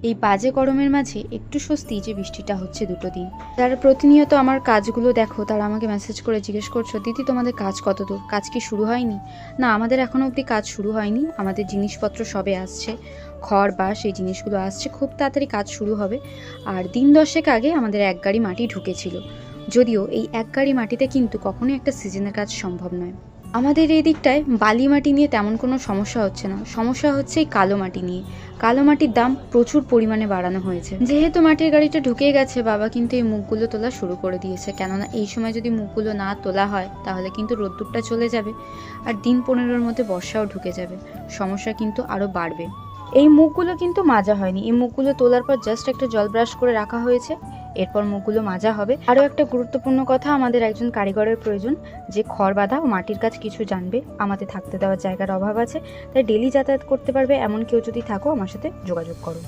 এই বাজে গরমের মাঝে একটু স্বস্তি যে বৃষ্টিটা হচ্ছে 2টো দিন। যারা প্রতিনিয়ত আমার কাজগুলো দেখো তারা আমাকে মেসেজ করে জিজ্ঞেস করছো, দিদি তোমাদের কাজ কত দূর, কাজ কি শুরু হয়নি? না, আমাদের এখনও অবধি কাজ শুরু হয়নি। আমাদের জিনিসপত্র সবে আসছে, খড় বাঁশ এই জিনিসগুলো আসছে, খুব তাড়াতাড়ি কাজ শুরু হবে। আর দিন 10 আগে আমাদের 1 গাড়ি মাটি ঢুকেছিল। যদিও এই 1 গাড়ি মাটিতে কিন্তু কখনোই একটা সিজনের কাজ সম্ভব নয়। আমাদের এই দিকটায় বালি মাটি নিয়ে তেমন কোনো সমস্যা হচ্ছে না, সমস্যা হচ্ছে এই কালো মাটি নিয়ে। কালো মাটির দাম প্রচুর পরিমাণে বাড়ানো হয়েছে। যেহেতু মাটির গাড়িটা ঢুকে গেছে, বাবা কিন্তু এই মুখগুলো তোলা শুরু করে দিয়েছে। কেননা এই সময় যদি মুখগুলো না তোলা হয় তাহলে কিন্তু রোদ্দুরটা চলে যাবে, আর দিন 15-র মধ্যে বর্ষাও ঢুকে যাবে, সমস্যা কিন্তু আরও বাড়বে। এই মুখগুলো কিন্তু মাজা হয়নি, এই মুখগুলো তোলার পর জাস্ট একটা জল ব্রাশ করে রাখা হয়েছে, এরপর মুখগুলো মাজা হবে। আরও একটা গুরুত্বপূর্ণ কথা, আমাদের একজন কারিগরের প্রয়োজন যে খড় বাঁধা ও মাটির কাজ কিছু জানবে। আমাদের থাকতে দেওয়ার জায়গার অভাব আছে, তাই ডেলি যাতায়াত করতে পারবে এমন কেউ যদি থাকো আমার সাথে যোগাযোগ করো।